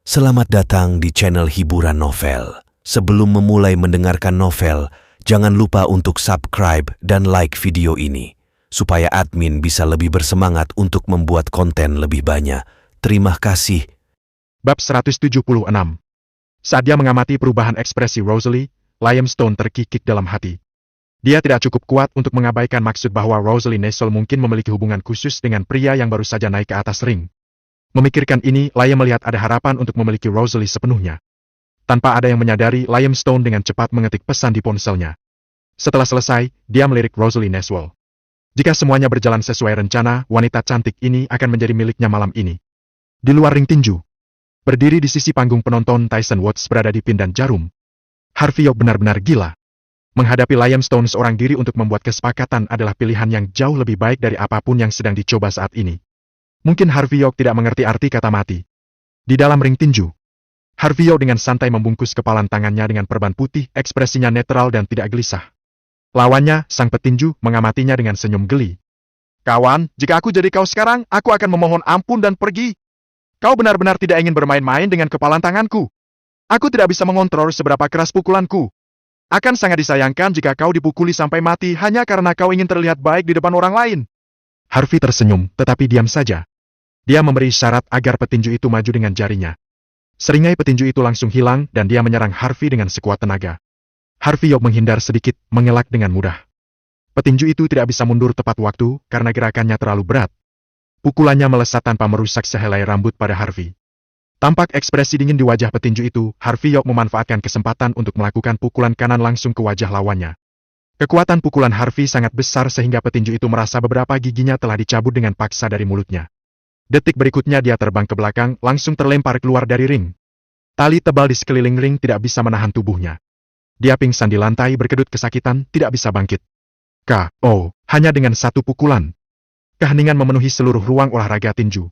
Selamat datang di channel hiburan novel. Sebelum memulai mendengarkan novel, jangan lupa untuk subscribe dan like video ini, supaya admin bisa lebih bersemangat untuk membuat konten lebih banyak. Terima kasih. Bab 176. Saat dia mengamati perubahan ekspresi Rosalie, Liam Stone terkikik dalam hati. Dia tidak cukup kuat untuk mengabaikan maksud bahwa Rosalie Nestle mungkin memiliki hubungan khusus dengan pria yang baru saja naik ke atas ring. Memikirkan ini, Liam melihat ada harapan untuk memiliki Rosalie sepenuhnya. Tanpa ada yang menyadari, Liam Stone dengan cepat mengetik pesan di ponselnya. Setelah selesai, dia melirik Rosalie Nestle. Jika semuanya berjalan sesuai rencana, wanita cantik ini akan menjadi miliknya malam ini. Di luar ring tinju, berdiri di sisi panggung penonton, Tyson Woods berada di pin dan jarum. Harvey York benar-benar gila. Menghadapi Liam Stone seorang diri untuk membuat kesepakatan adalah pilihan yang jauh lebih baik dari apapun yang sedang dicoba saat ini. Mungkin Harvey York tidak mengerti arti kata mati. Di dalam ring tinju, Harvey York dengan santai membungkus kepalan tangannya dengan perban putih, ekspresinya netral dan tidak gelisah. Lawannya, sang petinju, mengamatinya dengan senyum geli. "Kawan, jika aku jadi kau sekarang, aku akan memohon ampun dan pergi. Kau benar-benar tidak ingin bermain-main dengan kepalan tanganku. Aku tidak bisa mengontrol seberapa keras pukulanku. Akan sangat disayangkan jika kau dipukuli sampai mati hanya karena kau ingin terlihat baik di depan orang lain." Harvey tersenyum, tetapi diam saja. Dia memberi syarat agar petinju itu maju dengan jarinya. Seringai petinju itu langsung hilang dan dia menyerang Harvey dengan sekuat tenaga. Harvey York menghindar sedikit, mengelak dengan mudah. Petinju itu tidak bisa mundur tepat waktu karena gerakannya terlalu berat. Pukulannya melesat tanpa merusak sehelai rambut pada Harvey. Tampak ekspresi dingin di wajah petinju itu, Harvey York memanfaatkan kesempatan untuk melakukan pukulan kanan langsung ke wajah lawannya. Kekuatan pukulan Harvey sangat besar sehingga petinju itu merasa beberapa giginya telah dicabut dengan paksa dari mulutnya. Detik berikutnya dia terbang ke belakang, langsung terlempar keluar dari ring. Tali tebal di sekeliling ring tidak bisa menahan tubuhnya. Dia pingsan di lantai berkedut kesakitan, tidak bisa bangkit. K.O. hanya dengan satu pukulan. Keheningan memenuhi seluruh ruang olahraga tinju.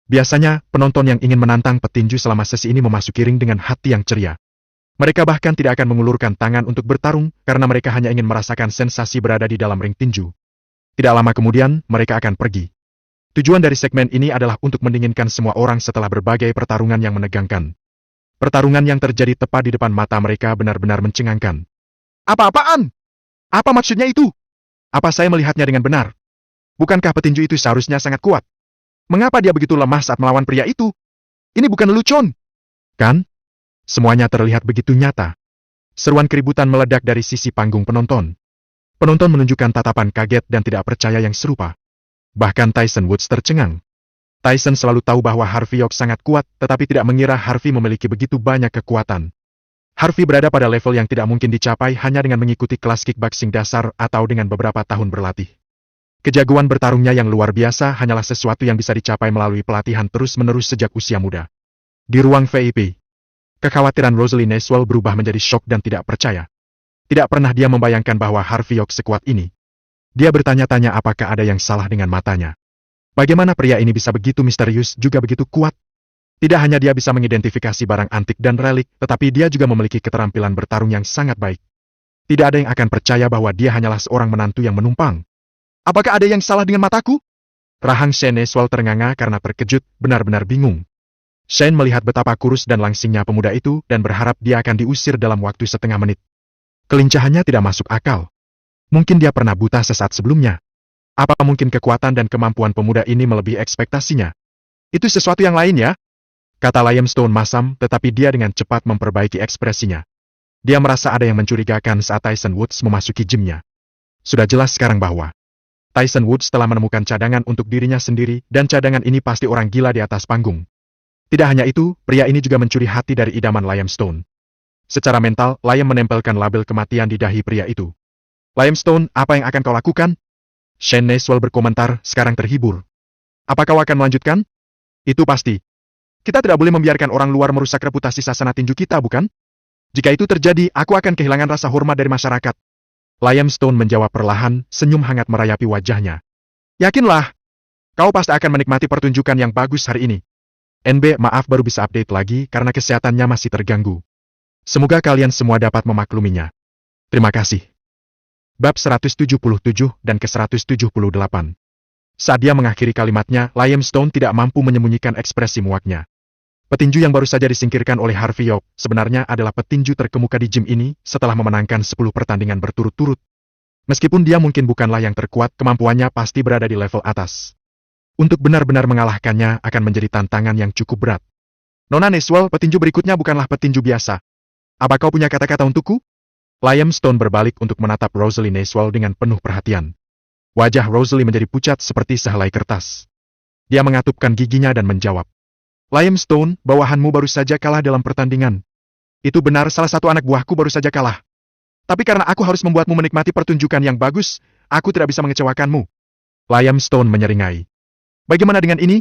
Biasanya, penonton yang ingin menantang petinju selama sesi ini memasuki ring dengan hati yang ceria. Mereka bahkan tidak akan mengulurkan tangan untuk bertarung, karena mereka hanya ingin merasakan sensasi berada di dalam ring tinju. Tidak lama kemudian, mereka akan pergi. Tujuan dari segmen ini adalah untuk mendinginkan semua orang setelah berbagai pertarungan yang menegangkan. Pertarungan yang terjadi tepat di depan mata mereka benar-benar mencengangkan. Apa-apaan? Apa maksudnya itu? Apa saya melihatnya dengan benar? Bukankah petinju itu seharusnya sangat kuat? Mengapa dia begitu lemah saat melawan pria itu? Ini bukan lelucon, kan? Semuanya terlihat begitu nyata. Seruan keributan meledak dari sisi panggung penonton. Penonton menunjukkan tatapan kaget dan tidak percaya yang serupa. Bahkan Tyson Woods tercengang. Tyson selalu tahu bahwa Harvey York sangat kuat, tetapi tidak mengira Harvey memiliki begitu banyak kekuatan. Harvey berada pada level yang tidak mungkin dicapai hanya dengan mengikuti kelas kickboxing dasar atau dengan beberapa tahun berlatih. Kejagoan bertarungnya yang luar biasa hanyalah sesuatu yang bisa dicapai melalui pelatihan terus-menerus sejak usia muda. Di ruang VIP, kekhawatiran Rosalie Nestle berubah menjadi syok dan tidak percaya. Tidak pernah dia membayangkan bahwa Harvey York sekuat ini. Dia bertanya-tanya apakah ada yang salah dengan matanya. Bagaimana pria ini bisa begitu misterius juga begitu kuat? Tidak hanya dia bisa mengidentifikasi barang antik dan relik, tetapi dia juga memiliki keterampilan bertarung yang sangat baik. Tidak ada yang akan percaya bahwa dia hanyalah seorang menantu yang menumpang. Apakah ada yang salah dengan mataku? Rahang Shane Nestle ternganga karena terkejut, benar-benar bingung. Shane melihat betapa kurus dan langsingnya pemuda itu dan berharap dia akan diusir dalam waktu setengah menit. Kelincahannya tidak masuk akal. Mungkin dia pernah buta sesaat sebelumnya. Apa mungkin kekuatan dan kemampuan pemuda ini melebihi ekspektasinya? Itu sesuatu yang lain ya? Kata Liam Stone masam, tetapi dia dengan cepat memperbaiki ekspresinya. Dia merasa ada yang mencurigakan saat Tyson Woods memasuki gymnya. Sudah jelas sekarang bahwa Tyson Woods telah menemukan cadangan untuk dirinya sendiri, dan cadangan ini pasti orang gila di atas panggung. Tidak hanya itu, pria ini juga mencuri hati dari idaman Liam Stone. Secara mental, Liam menempelkan label kematian di dahi pria itu. Liam Stone, apa yang akan kau lakukan? Shane Nestle berkomentar, sekarang terhibur. Apa kau akan melanjutkan? Itu pasti. Kita tidak boleh membiarkan orang luar merusak reputasi sasana tinju kita, bukan? Jika itu terjadi, aku akan kehilangan rasa hormat dari masyarakat. Liam Stone menjawab perlahan, senyum hangat merayapi wajahnya. Yakinlah, kau pasti akan menikmati pertunjukan yang bagus hari ini. NB, maaf baru bisa update lagi karena kesehatannya masih terganggu. Semoga kalian semua dapat memakluminya. Terima kasih. Bab 177 dan ke-178. Saat dia mengakhiri kalimatnya, Liam Stone tidak mampu menyembunyikan ekspresi muaknya. Petinju yang baru saja disingkirkan oleh Harvey York sebenarnya adalah petinju terkemuka di gym ini setelah memenangkan 10 pertandingan berturut-turut. Meskipun dia mungkin bukanlah yang terkuat, kemampuannya pasti berada di level atas. Untuk benar-benar mengalahkannya akan menjadi tantangan yang cukup berat. Nona Neswell, petinju berikutnya bukanlah petinju biasa. Apa kau punya kata-kata untukku? Liam Stone berbalik untuk menatap Rosalie Neswell dengan penuh perhatian. Wajah Rosalie menjadi pucat seperti sehelai kertas. Dia mengatupkan giginya dan menjawab. Liam Stone, bawahanmu baru saja kalah dalam pertandingan. Itu benar, salah satu anak buahku baru saja kalah. Tapi karena aku harus membuatmu menikmati pertunjukan yang bagus, aku tidak bisa mengecewakanmu. Liam Stone menyeringai. Bagaimana dengan ini?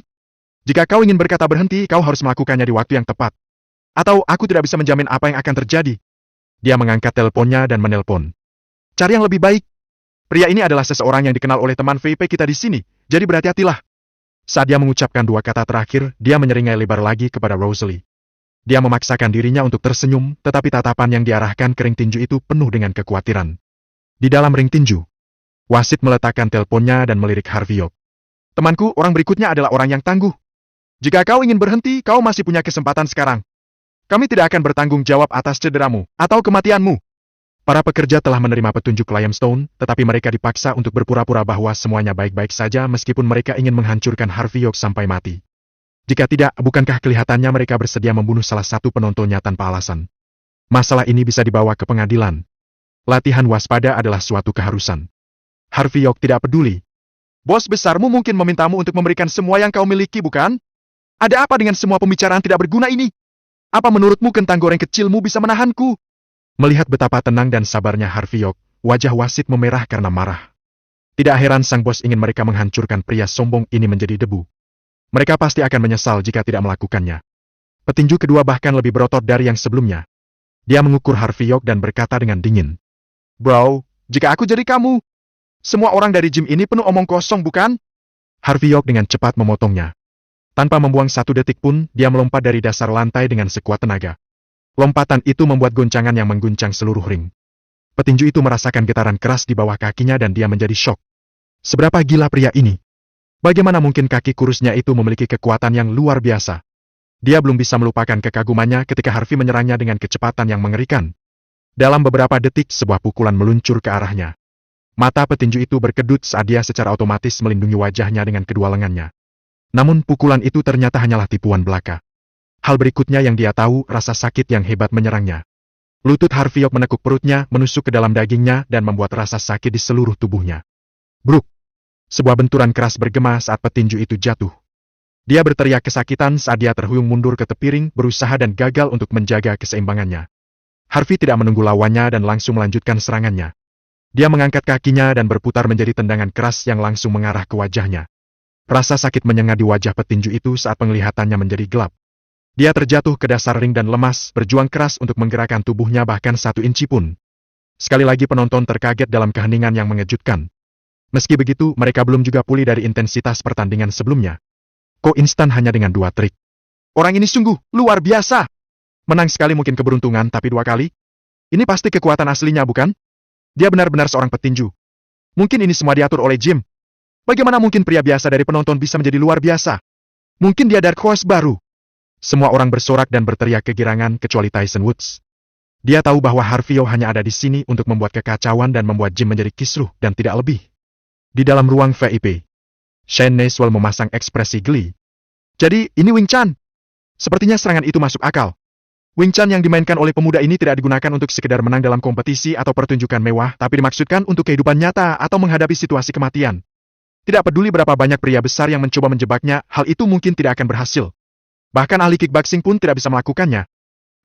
Jika kau ingin berkata berhenti, kau harus melakukannya di waktu yang tepat. Atau aku tidak bisa menjamin apa yang akan terjadi. Dia mengangkat teleponnya dan menelpon. Cari yang lebih baik. Pria ini adalah seseorang yang dikenal oleh teman VIP kita di sini, jadi berhati-hatilah. Saat dia mengucapkan dua kata terakhir, dia menyeringai lebar lagi kepada Rosalie. Dia memaksakan dirinya untuk tersenyum, tetapi tatapan yang diarahkan ke ring tinju itu penuh dengan kekhawatiran. Di dalam ring tinju, wasit meletakkan teleponnya dan melirik Harvey York. Temanku, orang berikutnya adalah orang yang tangguh. Jika kau ingin berhenti, kau masih punya kesempatan sekarang. Kami tidak akan bertanggung jawab atas cederamu atau kematianmu. Para pekerja telah menerima petunjuk Liam Stone, tetapi mereka dipaksa untuk berpura-pura bahwa semuanya baik-baik saja meskipun mereka ingin menghancurkan Harvey York sampai mati. Jika tidak, bukankah kelihatannya mereka bersedia membunuh salah satu penontonnya tanpa alasan? Masalah ini bisa dibawa ke pengadilan. Latihan waspada adalah suatu keharusan. Harvey York tidak peduli. Bos besarmu mungkin memintamu untuk memberikan semua yang kau miliki, bukan? Ada apa dengan semua pembicaraan tidak berguna ini? Apa menurutmu kentang goreng kecilmu bisa menahanku? Melihat betapa tenang dan sabarnya Harvey York, wajah wasit memerah karena marah. Tidak heran sang bos ingin mereka menghancurkan pria sombong ini menjadi debu. Mereka pasti akan menyesal jika tidak melakukannya. Petinju kedua bahkan lebih berotot dari yang sebelumnya. Dia mengukur Harvey York dan berkata dengan dingin. Bro, jika aku jadi kamu, semua orang dari gym ini penuh omong kosong, bukan? Harvey York dengan cepat memotongnya. Tanpa membuang satu detik pun, dia melompat dari dasar lantai dengan sekuat tenaga. Lompatan itu membuat goncangan yang mengguncang seluruh ring. Petinju itu merasakan getaran keras di bawah kakinya dan dia menjadi syok. Seberapa gila pria ini? Bagaimana mungkin kaki kurusnya itu memiliki kekuatan yang luar biasa? Dia belum bisa melupakan kekagumannya ketika Harvey menyerangnya dengan kecepatan yang mengerikan. Dalam beberapa detik, sebuah pukulan meluncur ke arahnya. Mata petinju itu berkedut saat dia secara otomatis melindungi wajahnya dengan kedua lengannya. Namun pukulan itu ternyata hanyalah tipuan belaka. Hal berikutnya yang dia tahu, rasa sakit yang hebat menyerangnya. Lutut Harvey York menekuk perutnya, menusuk ke dalam dagingnya, dan membuat rasa sakit di seluruh tubuhnya. Bruk! Sebuah benturan keras bergema saat petinju itu jatuh. Dia berteriak kesakitan saat dia terhuyung mundur ke tepi ring, berusaha dan gagal untuk menjaga keseimbangannya. Harvey tidak menunggu lawannya dan langsung melanjutkan serangannya. Dia mengangkat kakinya dan berputar menjadi tendangan keras yang langsung mengarah ke wajahnya. Rasa sakit menyengat di wajah petinju itu saat penglihatannya menjadi gelap. Dia terjatuh ke dasar ring dan lemas, berjuang keras untuk menggerakkan tubuhnya bahkan 1 inci pun. Sekali lagi penonton terkaget dalam keheningan yang mengejutkan. Meski begitu, mereka belum juga pulih dari intensitas pertandingan sebelumnya. Kok instan hanya dengan 2 trik? Orang ini sungguh luar biasa. Menang sekali mungkin keberuntungan, tapi 2 kali? Ini pasti kekuatan aslinya, bukan? Dia benar-benar seorang petinju. Mungkin ini semua diatur oleh Jim. Bagaimana mungkin pria biasa dari penonton bisa menjadi luar biasa? Mungkin dia Dark Horse baru. Semua orang bersorak dan berteriak kegirangan kecuali Tyson Woods. Dia tahu bahwa Harvey York hanya ada di sini untuk membuat kekacauan dan membuat Jim menjadi kisruh dan tidak lebih. Di dalam ruang VIP, Shane Neswell memasang ekspresi geli. Jadi, ini Wing Chun. Sepertinya serangan itu masuk akal. Wing Chun yang dimainkan oleh pemuda ini tidak digunakan untuk sekedar menang dalam kompetisi atau pertunjukan mewah, tapi dimaksudkan untuk kehidupan nyata atau menghadapi situasi kematian. Tidak peduli berapa banyak pria besar yang mencoba menjebaknya, hal itu mungkin tidak akan berhasil. Bahkan ahli kickboxing pun tidak bisa melakukannya.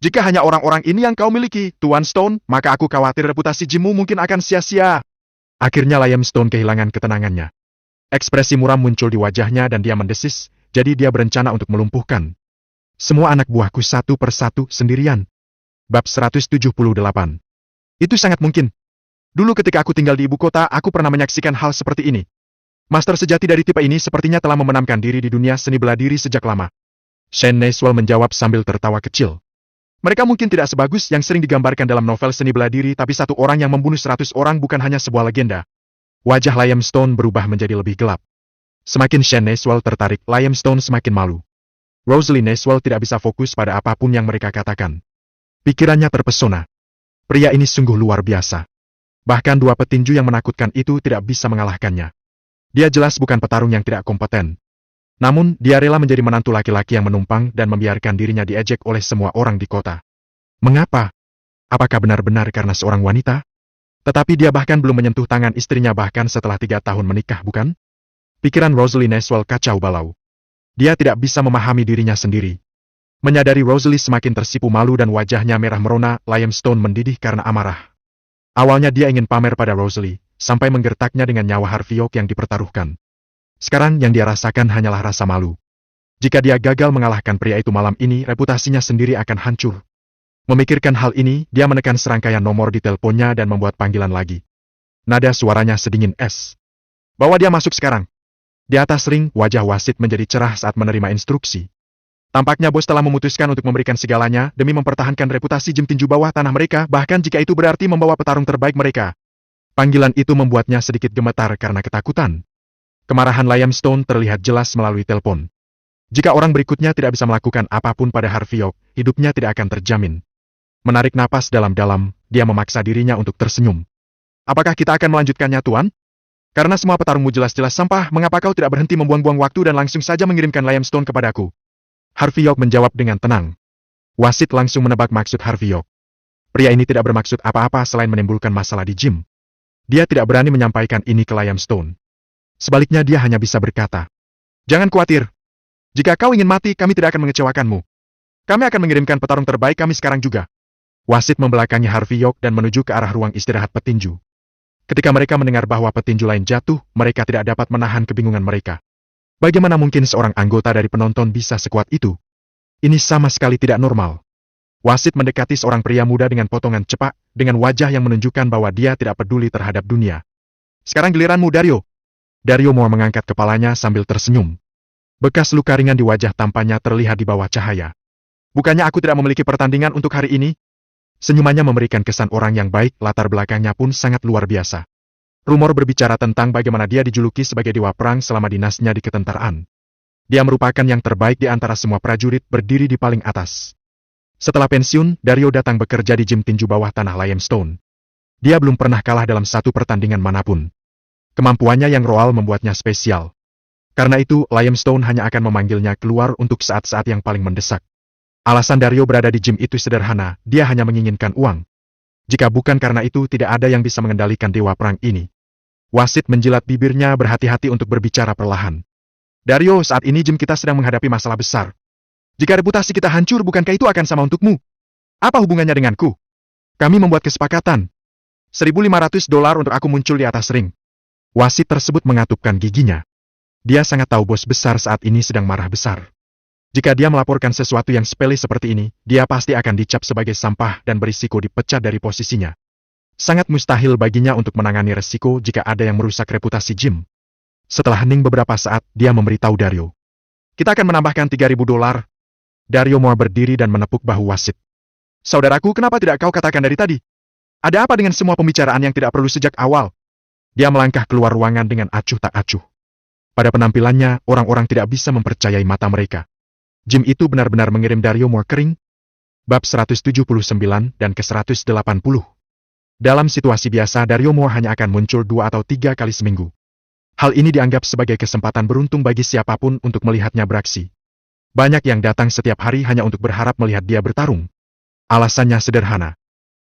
Jika hanya orang-orang ini yang kau miliki, Tuan Stone, maka aku khawatir reputasi Jimmu mungkin akan sia-sia. Akhirnya Liam Stone kehilangan ketenangannya. Ekspresi muram muncul di wajahnya dan dia mendesis, jadi dia berencana untuk melumpuhkan semua anak buahku satu persatu sendirian. Bab 178. Itu sangat mungkin. Dulu ketika aku tinggal di ibu kota, aku pernah menyaksikan hal seperti ini. Master sejati dari tipe ini sepertinya telah membenamkan diri di dunia seni bela diri sejak lama. Shane Neswell menjawab sambil tertawa kecil. Mereka mungkin tidak sebagus yang sering digambarkan dalam novel seni bela diri, tapi satu orang yang membunuh 100 orang bukan hanya sebuah legenda. Wajah Liam Stone berubah menjadi lebih gelap. Semakin Shane Neswell tertarik, Liam Stone semakin malu. Rosalie Neswell tidak bisa fokus pada apapun yang mereka katakan. Pikirannya terpesona. Pria ini sungguh luar biasa. Bahkan dua petinju yang menakutkan itu tidak bisa mengalahkannya. Dia jelas bukan petarung yang tidak kompeten. Namun, dia rela menjadi menantu laki-laki yang menumpang dan membiarkan dirinya diejek oleh semua orang di kota. Mengapa? Apakah benar-benar karena seorang wanita? Tetapi dia bahkan belum menyentuh tangan istrinya bahkan setelah 3 tahun menikah, bukan? Pikiran Rosalie Neswell kacau balau. Dia tidak bisa memahami dirinya sendiri. Menyadari Rosalie semakin tersipu malu dan wajahnya merah merona, Liam Stone mendidih karena amarah. Awalnya dia ingin pamer pada Rosalie, sampai menggertaknya dengan nyawa Harvey Oak yang dipertaruhkan. Sekarang yang dia rasakan hanyalah rasa malu. Jika dia gagal mengalahkan pria itu malam ini, reputasinya sendiri akan hancur. Memikirkan hal ini, dia menekan serangkaian nomor di teleponnya dan membuat panggilan lagi. Nada suaranya sedingin es. Bawa dia masuk sekarang. Di atas ring, wajah wasit menjadi cerah saat menerima instruksi. Tampaknya bos telah memutuskan untuk memberikan segalanya demi mempertahankan reputasi gym tinju bawah tanah mereka, bahkan jika itu berarti membawa petarung terbaik mereka. Panggilan itu membuatnya sedikit gemetar karena ketakutan. Kemarahan Liam Stone terlihat jelas melalui telepon. Jika orang berikutnya tidak bisa melakukan apapun pada Harvey Oak, hidupnya tidak akan terjamin. Menarik napas dalam-dalam, dia memaksa dirinya untuk tersenyum. Apakah kita akan melanjutkannya, Tuan? Karena semua petarungmu jelas-jelas sampah, mengapa kau tidak berhenti membuang-buang waktu dan langsung saja mengirimkan Liam Stone kepadaku? Harvey Oak menjawab dengan tenang. Wasit langsung menebak maksud Harvey Oak. Pria ini tidak bermaksud apa-apa selain menimbulkan masalah di gym. Dia tidak berani menyampaikan ini ke Liam Stone. Sebaliknya dia hanya bisa berkata, "Jangan khawatir. Jika kau ingin mati, kami tidak akan mengecewakanmu. Kami akan mengirimkan petarung terbaik kami sekarang juga." Wasit membelakangi Harvey Oak dan menuju ke arah ruang istirahat petinju. Ketika mereka mendengar bahwa petinju lain jatuh, mereka tidak dapat menahan kebingungan mereka. Bagaimana mungkin seorang anggota dari penonton bisa sekuat itu? Ini sama sekali tidak normal. Wasit mendekati seorang pria muda dengan potongan cepak, dengan wajah yang menunjukkan bahwa dia tidak peduli terhadap dunia. "Sekarang giliranmu, Dario." Dario Moore mengangkat kepalanya sambil tersenyum. Bekas luka ringan di wajah tampannya terlihat di bawah cahaya. "Bukannya aku tidak memiliki pertandingan untuk hari ini?" Senyumannya memberikan kesan orang yang baik, latar belakangnya pun sangat luar biasa. Rumor berbicara tentang bagaimana dia dijuluki sebagai dewa perang selama dinasnya di ketentaraan. Dia merupakan yang terbaik di antara semua prajurit, berdiri di paling atas. Setelah pensiun, Dario datang bekerja di gym tinju bawah tanah Liam Stone. Dia belum pernah kalah dalam satu pertandingan manapun. Kemampuannya yang royal membuatnya spesial. Karena itu, Liam Stone hanya akan memanggilnya keluar untuk saat-saat yang paling mendesak. Alasan Dario berada di gym itu sederhana, dia hanya menginginkan uang. Jika bukan karena itu, tidak ada yang bisa mengendalikan dewa perang ini. Wasit menjilat bibirnya berhati-hati untuk berbicara perlahan. "Dario, saat ini gym kita sedang menghadapi masalah besar. Jika reputasi kita hancur, bukankah itu akan sama untukmu? Apa hubungannya denganku? Kami membuat kesepakatan. $1.500 untuk aku muncul di atas ring." Wasit tersebut mengatupkan giginya. Dia sangat tahu bos besar saat ini sedang marah besar. Jika dia melaporkan sesuatu yang sepele seperti ini, dia pasti akan dicap sebagai sampah dan berisiko dipecat dari posisinya. Sangat mustahil baginya untuk menangani resiko jika ada yang merusak reputasi gym. Setelah hening beberapa saat, dia memberitahu Dario. "Kita akan menambahkan $3.000. Dario Moore berdiri dan menepuk bahu wasit. "Saudaraku, kenapa tidak kau katakan dari tadi? Ada apa dengan semua pembicaraan yang tidak perlu sejak awal?" Dia melangkah keluar ruangan dengan acuh tak acuh. Pada penampilannya, orang-orang tidak bisa mempercayai mata mereka. Gym itu benar-benar mengirim Dario Moore kering. Bab 179 dan ke-180. Dalam situasi biasa, Dario Moore hanya akan muncul 2 atau 3 kali seminggu. Hal ini dianggap sebagai kesempatan beruntung bagi siapapun untuk melihatnya beraksi. Banyak yang datang setiap hari hanya untuk berharap melihat dia bertarung. Alasannya sederhana.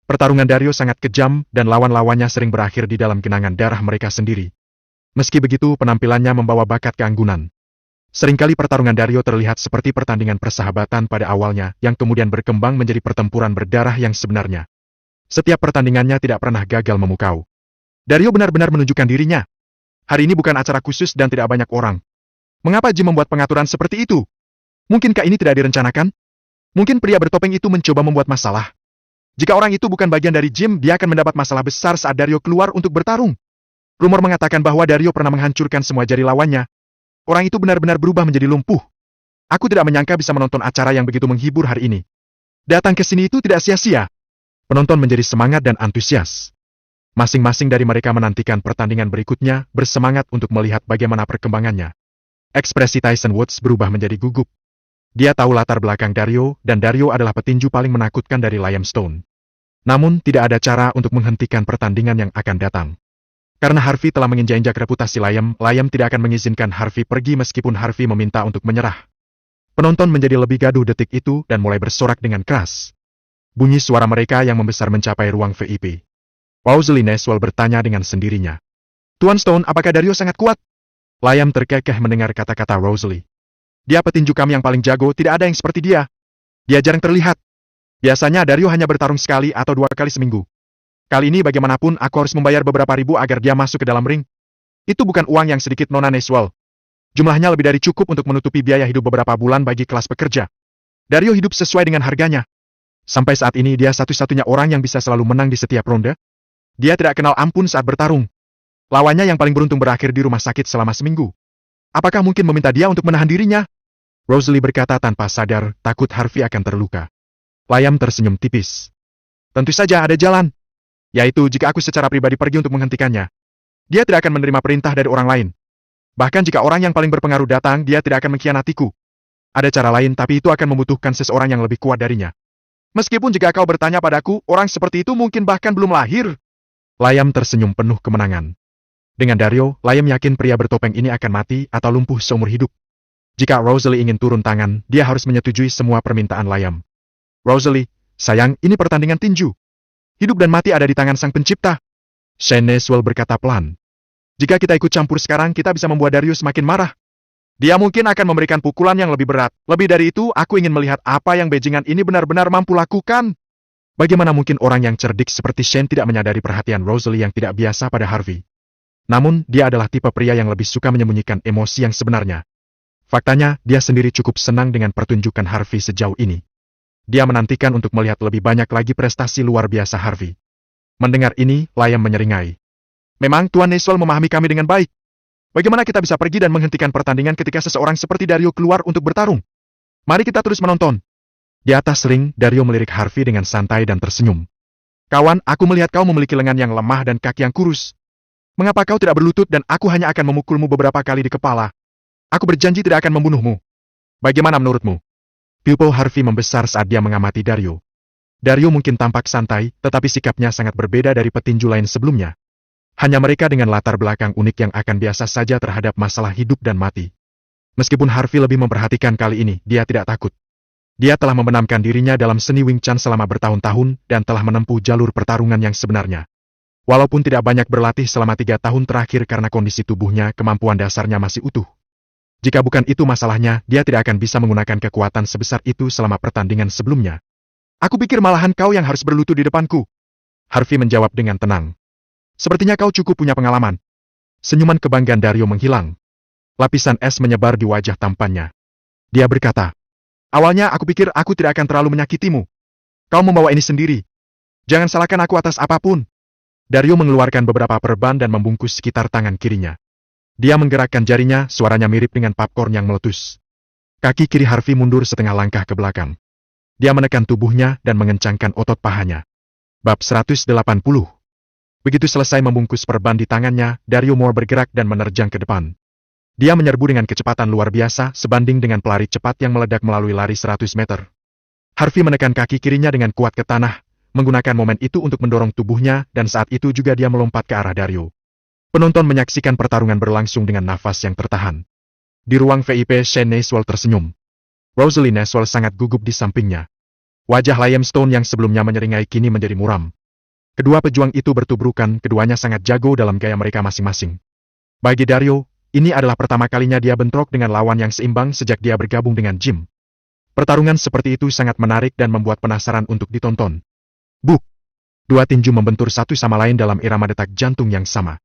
Pertarungan Dario sangat kejam dan lawan-lawannya sering berakhir di dalam genangan darah mereka sendiri. Meski begitu, penampilannya membawa bakat keanggunan. Seringkali pertarungan Dario terlihat seperti pertandingan persahabatan pada awalnya, yang kemudian berkembang menjadi pertempuran berdarah yang sebenarnya. Setiap pertandingannya tidak pernah gagal memukau. Dario benar-benar menunjukkan dirinya. Hari ini bukan acara khusus dan tidak banyak orang. Mengapa Jim membuat pengaturan seperti itu? Mungkinkah ini tidak direncanakan? Mungkin pria bertopeng itu mencoba membuat masalah. Jika orang itu bukan bagian dari Jim, dia akan mendapat masalah besar saat Dario keluar untuk bertarung. Rumor mengatakan bahwa Dario pernah menghancurkan semua jari lawannya. Orang itu benar-benar berubah menjadi lumpuh. Aku tidak menyangka bisa menonton acara yang begitu menghibur hari ini. Datang ke sini itu tidak sia-sia. Penonton menjadi semangat dan antusias. Masing-masing dari mereka menantikan pertandingan berikutnya, bersemangat untuk melihat bagaimana perkembangannya. Ekspresi Tyson Woods berubah menjadi gugup. Dia tahu latar belakang Dario, dan Dario adalah petinju paling menakutkan dari Liam Stone. Namun, tidak ada cara untuk menghentikan pertandingan yang akan datang. Karena Harvey telah menginjak-injak reputasi Liam tidak akan mengizinkan Harvey pergi meskipun Harvey meminta untuk menyerah. Penonton menjadi lebih gaduh detik itu dan mulai bersorak dengan keras. Bunyi suara mereka yang membesar mencapai ruang VIP. Rosalie Neswell bertanya dengan sendirinya. Tuan Stone, apakah Dario sangat kuat? Liam terkekeh mendengar kata-kata Rosalie. Dia petinju kami yang paling jago, tidak ada yang seperti dia. Dia jarang terlihat. Biasanya Dario hanya bertarung sekali atau 2 kali seminggu. Kali ini bagaimanapun aku harus membayar beberapa ribu agar dia masuk ke dalam ring. Itu bukan uang yang sedikit, Nona Neswell. Jumlahnya lebih dari cukup untuk menutupi biaya hidup beberapa bulan bagi kelas pekerja. Dario hidup sesuai dengan harganya. Sampai saat ini dia satu-satunya orang yang bisa selalu menang di setiap ronde. Dia tidak kenal ampun saat bertarung. Lawannya yang paling beruntung berakhir di rumah sakit selama seminggu. Apakah mungkin meminta dia untuk menahan dirinya? Rosalie berkata tanpa sadar, takut Harvey akan terluka. Liam tersenyum tipis. Tentu saja ada jalan. Yaitu jika aku secara pribadi pergi untuk menghentikannya. Dia tidak akan menerima perintah dari orang lain. Bahkan jika orang yang paling berpengaruh datang, dia tidak akan mengkhianatiku. Ada cara lain, tapi itu akan membutuhkan seseorang yang lebih kuat darinya. Meskipun jika kau bertanya padaku, orang seperti itu mungkin bahkan belum lahir. Liam tersenyum penuh kemenangan. Dengan Dario, Liam yakin pria bertopeng ini akan mati atau lumpuh seumur hidup. Jika Rosalie ingin turun tangan, dia harus menyetujui semua permintaan Liam. Rosalie, sayang, ini pertandingan tinju. Hidup dan mati ada di tangan sang pencipta. Shane Neswell berkata pelan. Jika kita ikut campur sekarang, kita bisa membuat Dario semakin marah. Dia mungkin akan memberikan pukulan yang lebih berat. Lebih dari itu, aku ingin melihat apa yang bajingan ini benar-benar mampu lakukan. Bagaimana mungkin orang yang cerdik seperti Shane tidak menyadari perhatian Rosalie yang tidak biasa pada Harvey? Namun, dia adalah tipe pria yang lebih suka menyembunyikan emosi yang sebenarnya. Faktanya, dia sendiri cukup senang dengan pertunjukan Harvey sejauh ini. Dia menantikan untuk melihat lebih banyak lagi prestasi luar biasa Harvey. Mendengar ini, Liam menyeringai. Memang Tuan Neswell memahami kami dengan baik. Bagaimana kita bisa pergi dan menghentikan pertandingan ketika seseorang seperti Dario keluar untuk bertarung? Mari kita terus menonton. Di atas ring, Dario melirik Harvey dengan santai dan tersenyum. Kawan, aku melihat kau memiliki lengan yang lemah dan kaki yang kurus. Mengapa kau tidak berlutut dan aku hanya akan memukulmu beberapa kali di kepala? Aku berjanji tidak akan membunuhmu. Bagaimana menurutmu? Pupil Harvey membesar saat dia mengamati Dario. Dario mungkin tampak santai, tetapi sikapnya sangat berbeda dari petinju lain sebelumnya. Hanya mereka dengan latar belakang unik yang akan biasa saja terhadap masalah hidup dan mati. Meskipun Harvey lebih memperhatikan kali ini, dia tidak takut. Dia telah membenamkan dirinya dalam seni Wing Chun selama bertahun-tahun dan telah menempuh jalur pertarungan yang sebenarnya. Walaupun tidak banyak berlatih selama 3 tahun terakhir karena kondisi tubuhnya, kemampuan dasarnya masih utuh. Jika bukan itu masalahnya, dia tidak akan bisa menggunakan kekuatan sebesar itu selama pertandingan sebelumnya. Aku pikir malahan kau yang harus berlutut di depanku. Harvey menjawab dengan tenang. Sepertinya kau cukup punya pengalaman. Senyuman kebanggaan Dario menghilang. Lapisan es menyebar di wajah tampannya. Dia berkata, awalnya aku pikir aku tidak akan terlalu menyakitimu. Kau membawa ini sendiri. Jangan salahkan aku atas apapun. Dario mengeluarkan beberapa perban dan membungkus sekitar tangan kirinya. Dia menggerakkan jarinya, suaranya mirip dengan popcorn yang meletus. Kaki kiri Harvey mundur setengah langkah ke belakang. Dia menekan tubuhnya dan mengencangkan otot pahanya. Bab 180. Begitu selesai membungkus perban di tangannya, Dario Moore bergerak dan menerjang ke depan. Dia menyerbu dengan kecepatan luar biasa sebanding dengan pelari cepat yang meledak melalui lari 100 meter. Harvey menekan kaki kirinya dengan kuat ke tanah, menggunakan momen itu untuk mendorong tubuhnya, dan saat itu juga dia melompat ke arah Dario. Penonton menyaksikan pertarungan berlangsung dengan nafas yang tertahan. Di ruang VIP, Shane Neswell tersenyum. Rosalie Neswell sangat gugup di sampingnya. Wajah Liam Stone yang sebelumnya menyeringai kini menjadi muram. Kedua pejuang itu bertubrukan, keduanya sangat jago dalam gaya mereka masing-masing. Bagi Dario, ini adalah pertama kalinya dia bentrok dengan lawan yang seimbang sejak dia bergabung dengan Jim. Pertarungan seperti itu sangat menarik dan membuat penasaran untuk ditonton. Buk! Dua tinju membentur satu sama lain dalam irama detak jantung yang sama.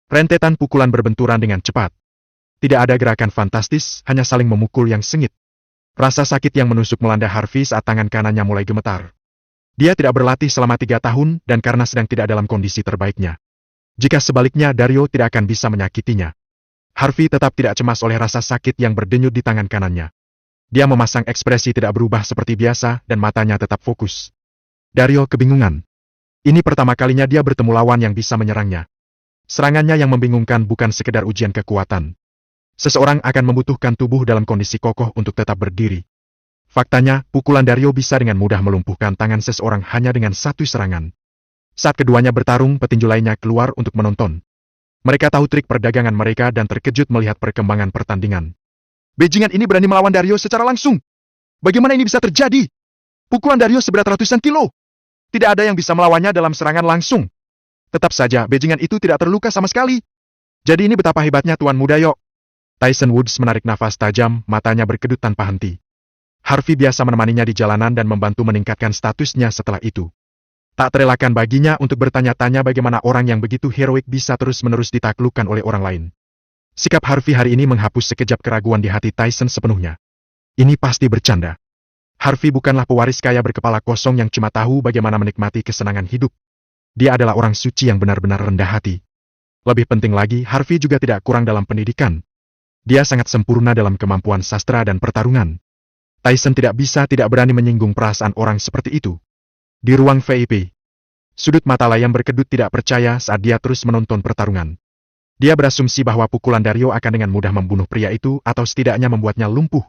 Rentetan pukulan berbenturan dengan cepat. Tidak ada gerakan fantastis, hanya saling memukul yang sengit. Rasa sakit yang menusuk melanda Harvey saat tangan kanannya mulai gemetar. Dia tidak berlatih selama 3 tahun dan karena sedang tidak dalam kondisi terbaiknya. Jika sebaliknya Dario tidak akan bisa menyakitinya. Harvey tetap tidak cemas oleh rasa sakit yang berdenyut di tangan kanannya. Dia memasang ekspresi tidak berubah seperti biasa dan matanya tetap fokus. Dario kebingungan. Ini pertama kalinya dia bertemu lawan yang bisa menyerangnya. Serangannya yang membingungkan bukan sekedar ujian kekuatan. Seseorang akan membutuhkan tubuh dalam kondisi kokoh untuk tetap berdiri. Faktanya, pukulan Dario bisa dengan mudah melumpuhkan tangan seseorang hanya dengan satu serangan. Saat keduanya bertarung, petinju lainnya keluar untuk menonton. Mereka tahu trik perdagangan mereka dan terkejut melihat perkembangan pertandingan. Bajingan ini berani melawan Dario secara langsung. Bagaimana ini bisa terjadi? Pukulan Dario seberat ratusan kilo. Tidak ada yang bisa melawannya dalam serangan langsung. Tetap saja, bajingan itu tidak terluka sama sekali. Jadi ini betapa hebatnya Tuan Muda Yok. Tyson Woods menarik nafas tajam, matanya berkedut tanpa henti. Harvey biasa menemaninya di jalanan dan membantu meningkatkan statusnya setelah itu. Tak terelakkan baginya untuk bertanya-tanya bagaimana orang yang begitu heroik bisa terus-menerus ditaklukkan oleh orang lain. Sikap Harvey hari ini menghapus sekejap keraguan di hati Tyson sepenuhnya. Ini pasti bercanda. Harvey bukanlah pewaris kaya berkepala kosong yang cuma tahu bagaimana menikmati kesenangan hidup. Dia adalah orang suci yang benar-benar rendah hati. Lebih penting lagi, Harvey juga tidak kurang dalam pendidikan. Dia sangat sempurna dalam kemampuan sastra dan pertarungan. Tyson tidak berani menyinggung perasaan orang seperti itu. Di ruang VIP, sudut mata Layam berkedut tidak percaya saat dia terus menonton pertarungan. Dia berasumsi bahwa pukulan Dario akan dengan mudah membunuh pria itu atau setidaknya membuatnya lumpuh.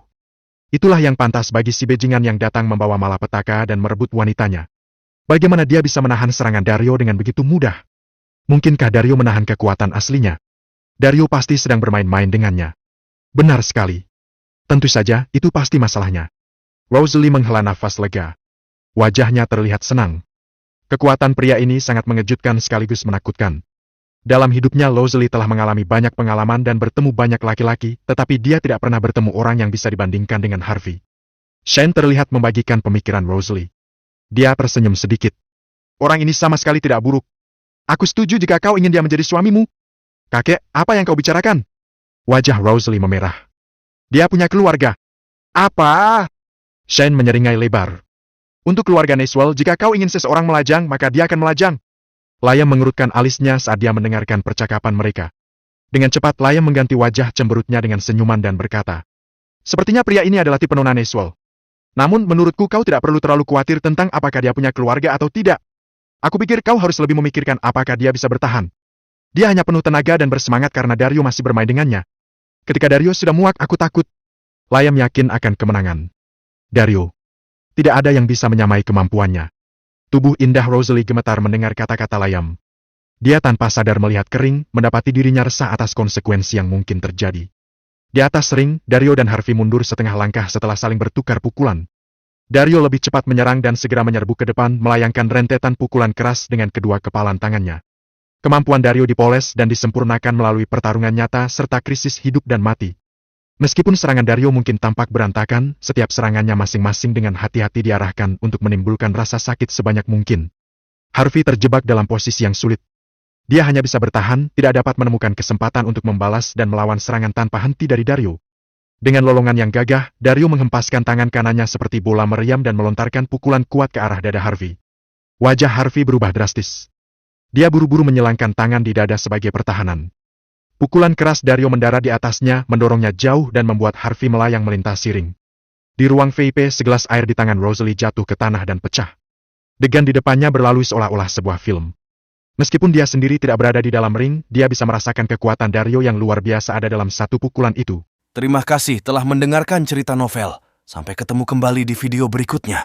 Itulah yang pantas bagi si bajingan yang datang membawa malapetaka dan merebut wanitanya. Bagaimana dia bisa menahan serangan Dario dengan begitu mudah? Mungkinkah Dario menahan kekuatan aslinya? Dario pasti sedang bermain-main dengannya. Benar sekali. Tentu saja, itu pasti masalahnya. Rosalie menghela nafas lega. Wajahnya terlihat senang. Kekuatan pria ini sangat mengejutkan sekaligus menakutkan. Dalam hidupnya Rosalie telah mengalami banyak pengalaman dan bertemu banyak laki-laki, tetapi dia tidak pernah bertemu orang yang bisa dibandingkan dengan Harvey. Shane terlihat membagikan pemikiran Rosalie. Dia tersenyum sedikit. Orang ini sama sekali tidak buruk. Aku setuju jika kau ingin dia menjadi suamimu. Kakek, apa yang kau bicarakan? Wajah Rosalie memerah. Dia punya keluarga. Apa? Shane menyeringai lebar. Untuk keluarga Neswell, jika kau ingin seseorang melajang, maka dia akan melajang. Layam mengerutkan alisnya saat dia mendengarkan percakapan mereka. Dengan cepat Layam mengganti wajah cemberutnya dengan senyuman dan berkata, sepertinya pria ini adalah tipe Nona Neswell. Namun menurutku kau tidak perlu terlalu khawatir tentang apakah dia punya keluarga atau tidak. Aku pikir kau harus lebih memikirkan apakah dia bisa bertahan. Dia hanya penuh tenaga dan bersemangat karena Dario masih bermain dengannya. Ketika Dario sudah muak, aku takut. Layam yakin akan kemenangan. Dario. Tidak ada yang bisa menyamai kemampuannya. Tubuh indah Rosalie gemetar mendengar kata-kata Layam. Dia tanpa sadar melihat kering, mendapati dirinya resah atas konsekuensi yang mungkin terjadi. Di atas ring, Dario dan Harvey mundur setengah langkah setelah saling bertukar pukulan. Dario lebih cepat menyerang dan segera menyerbu ke depan, melayangkan rentetan pukulan keras dengan kedua kepalan tangannya. Kemampuan Dario dipoles dan disempurnakan melalui pertarungan nyata serta krisis hidup dan mati. Meskipun serangan Dario mungkin tampak berantakan, setiap serangannya masing-masing dengan hati-hati diarahkan untuk menimbulkan rasa sakit sebanyak mungkin. Harvey terjebak dalam posisi yang sulit. Dia hanya bisa bertahan, tidak dapat menemukan kesempatan untuk membalas dan melawan serangan tanpa henti dari Dario. Dengan lolongan yang gagah, Dario menghempaskan tangan kanannya seperti bola meriam dan melontarkan pukulan kuat ke arah dada Harvey. Wajah Harvey berubah drastis. Dia buru-buru menyelangkan tangan di dada sebagai pertahanan. Pukulan keras Dario mendarat di atasnya, mendorongnya jauh dan membuat Harvey melayang melintasi ring. Di ruang VIP, segelas air di tangan Rosalie jatuh ke tanah dan pecah. Degan di depannya berlalu seolah-olah sebuah film. Meskipun dia sendiri tidak berada di dalam ring, dia bisa merasakan kekuatan Dario yang luar biasa ada dalam satu pukulan itu. Terima kasih telah mendengarkan cerita novel. Sampai ketemu kembali di video berikutnya.